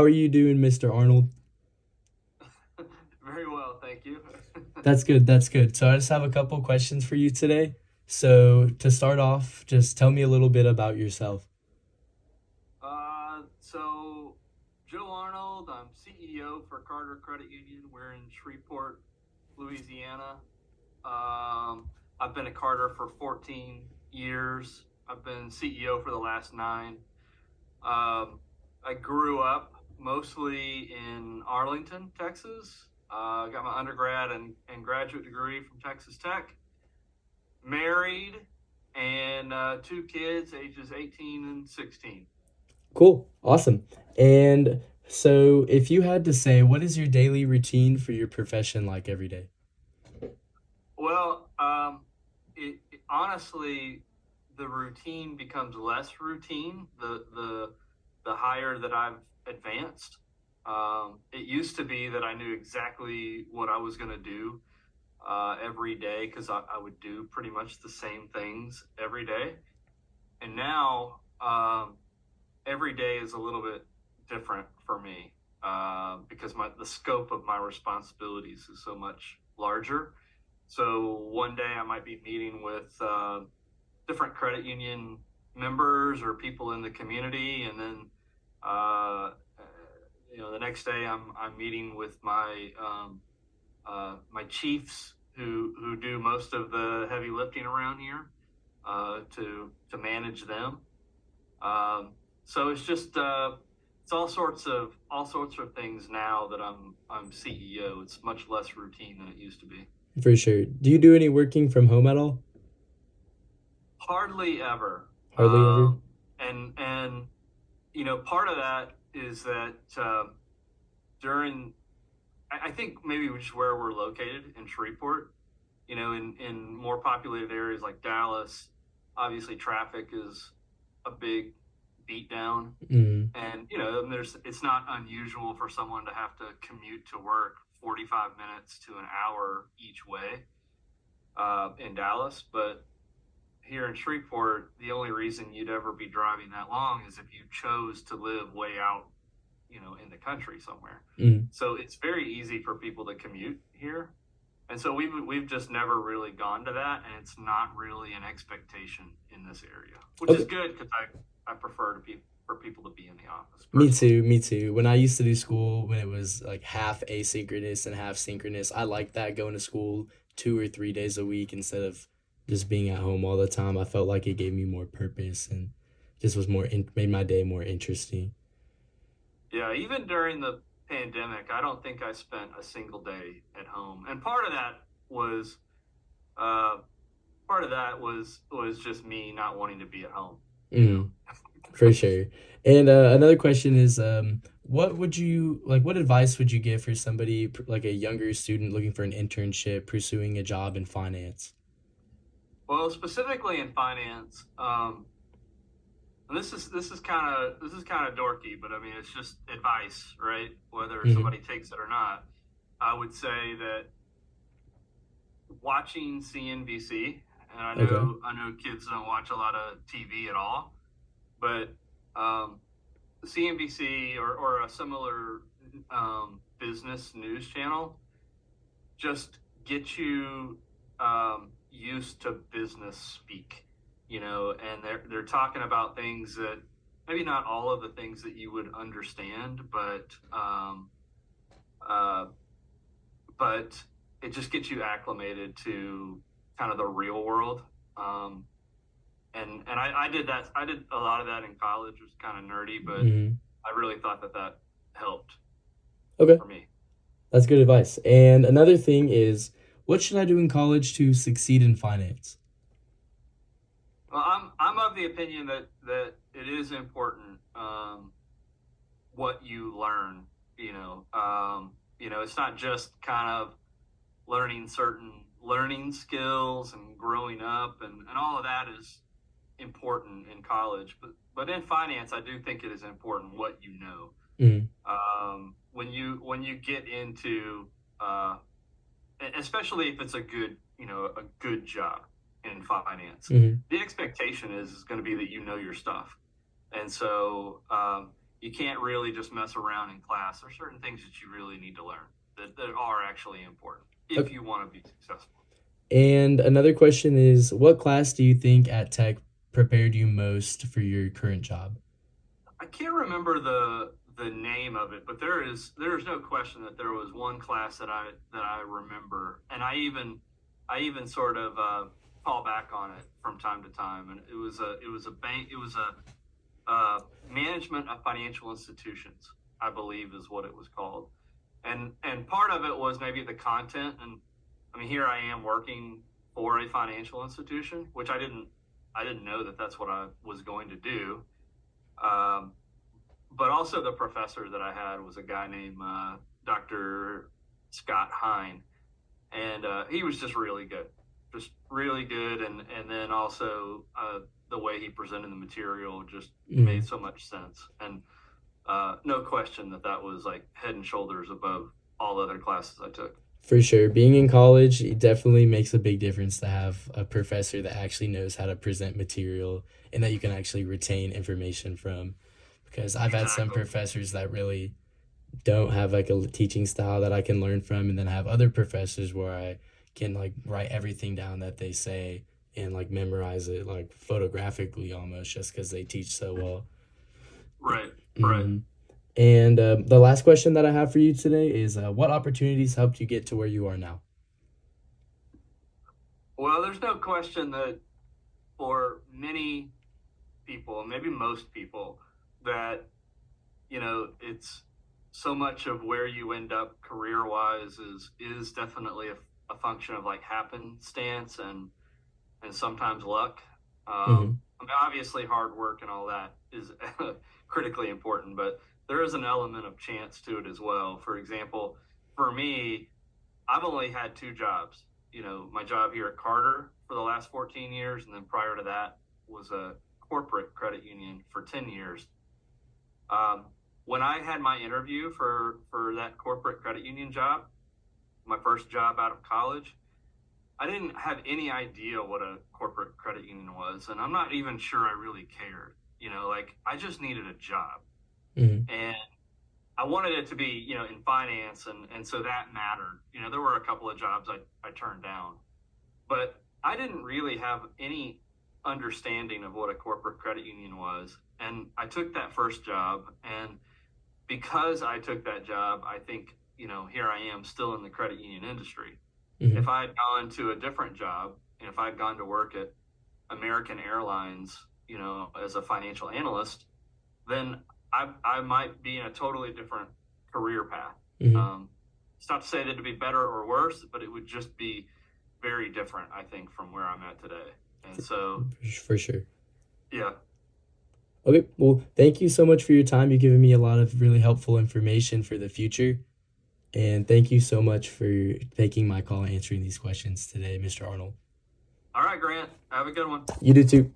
How are you doing, Mr. Arnold? Very well, thank you. That's good. That's good. So I just have a couple questions for you today. So to start off, just tell me a little bit about yourself. So Joe Arnold, I'm CEO for Carter Credit Union. We're in Shreveport, Louisiana. I've been at Carter for 14 years. I've been CEO for the last nine. I grew up mostly in Arlington, Texas. Got my undergrad and graduate degree from Texas Tech. Married and two kids, ages 18 and 16. Cool. Awesome. And so if you had to say, what is your daily routine for your profession like every day? Well, honestly, the routine becomes less routine the higher that I've advanced. It used to be that I knew exactly what I was going to do every day because I would do pretty much the same things every day. And now every day is a little bit different for me because the scope of my responsibilities is so much larger. So one day I might be meeting with different credit union members or people in the community, and then uh, the next day I'm meeting with my chiefs who do most of the heavy lifting around here to manage them. So it's all sorts of things now that I'm CEO. It's much less routine than it used to be. For sure. Do you do any working from home at all? Hardly ever. Hardly ever. And part of that is that during I think maybe just where we're located in Shreveport, in more populated areas like Dallas, obviously traffic is a big beatdown. Mm, And it's not unusual for someone to have to commute to work 45 minutes to an hour each way in Dallas. But here in Shreveport, the only reason you'd ever be driving that long is if you chose to live way out, in the country somewhere. mm. So it's very easy for people to commute here. And so we've just never really gone to that, and it's not really an expectation in this area, which is Okay. good because I prefer for people to be in the office Me personally. too, me too. When I used to do school, when it was like half asynchronous and half synchronous, I liked that going to school 2 or 3 days a week instead of just being at home all the time. I felt like it gave me more purpose and just made my day more interesting. Yeah, even during the pandemic, I don't think I spent a single day at home. And uh, part of that was just me not wanting to be at home, you know. Mm, for sure. And another question is, what would you like? What advice would you give for somebody like a younger student looking for an internship, pursuing a job in finance? Well, specifically in finance, and this is kind of dorky, but I mean it's just advice, right? Whether Hmm. somebody takes it or not, I would say that watching CNBC, and I Okay. know I know kids don't watch a lot of TV at all, but um, CNBC or a similar business news channel just get you used to business speak, and they're talking about things that maybe not all of the things that you would understand, uh, but it just gets you acclimated to kind of the real world. Um, and I did that. I did a lot of that in college. It was kind of nerdy, but Hmm. I really thought that helped Okay. for me. That's good advice. And another thing is, what should I do in college to succeed in finance? Well, I'm of the opinion that it is important what you learn. It's not just kind of learning certain learning skills and growing up, and all of that is important in college. But in finance, I do think it is important what you know. Mm, When you get into especially if it's a good job in finance, mm, the expectation is going to be that you know your stuff. And so you can't really just mess around in class. There's certain things that you really need to learn that are actually important if you want to be successful. And another question is, what class do you think at Tech prepared you most for your current job? I can't remember the name of it, but there's no question that there was one class that I remember, and I even sort of fall back on it from time to time, and it was a management of financial institutions, I believe is what it was called, and part of it was maybe the content, and I mean here I am working for a financial institution, which I didn't know that that's what I was going to do. Um, but also the professor that I had was a guy named Dr. Scott Hine, and he was just really good, and then also the way he presented the material just made so much sense, and no question that was like head and shoulders above all other classes I took. For sure. Being in college, it definitely makes a big difference to have a professor that actually knows how to present material and that you can actually retain information from. Because I've had some Exactly. professors that really don't have like a teaching style that I can learn from, and then have other professors where I can like write everything down that they say and like memorize it like photographically almost just because they teach so well. Right. Right. hmm And the last question that I have for you today is what opportunities helped you get to where you are now? Well, there's no question that for many people, maybe most people, that it's so much of where you end up career wise is definitely a function of like happenstance and sometimes luck. hmm I mean, obviously hard work and all that is critically important, but there is an element of chance to it as well. For example, for me, I've only had two jobs. My job here at Carter for the last 14 years, and then prior to that was a corporate credit union for 10 years. Um, when I had my interview for that corporate credit union job, my first job out of college, I didn't have any idea what a corporate credit union was, and I'm not even sure I really cared. Like I just needed a job, hmm and I wanted it to be, in finance, and so that mattered. There were a couple of jobs I turned down, but I didn't really have any understanding of what a corporate credit union was. And I took that first job, and because I took that job, I think, here I am still in the credit union industry. If hmm I had gone to a different job, and if I'd gone to work at American Airlines, as a financial analyst, then I might be in a totally different career path. hmm Um, it's not to say that it'd be better or worse, but it would just be very different, I think, from where I'm at today. And so, For sure. yeah, Okay, well, thank you so much for your time. You've given me a lot of really helpful information for the future. And thank you so much for taking my call and answering these questions today, Mr. Arnold. all right, Grant, have a good one. You do too.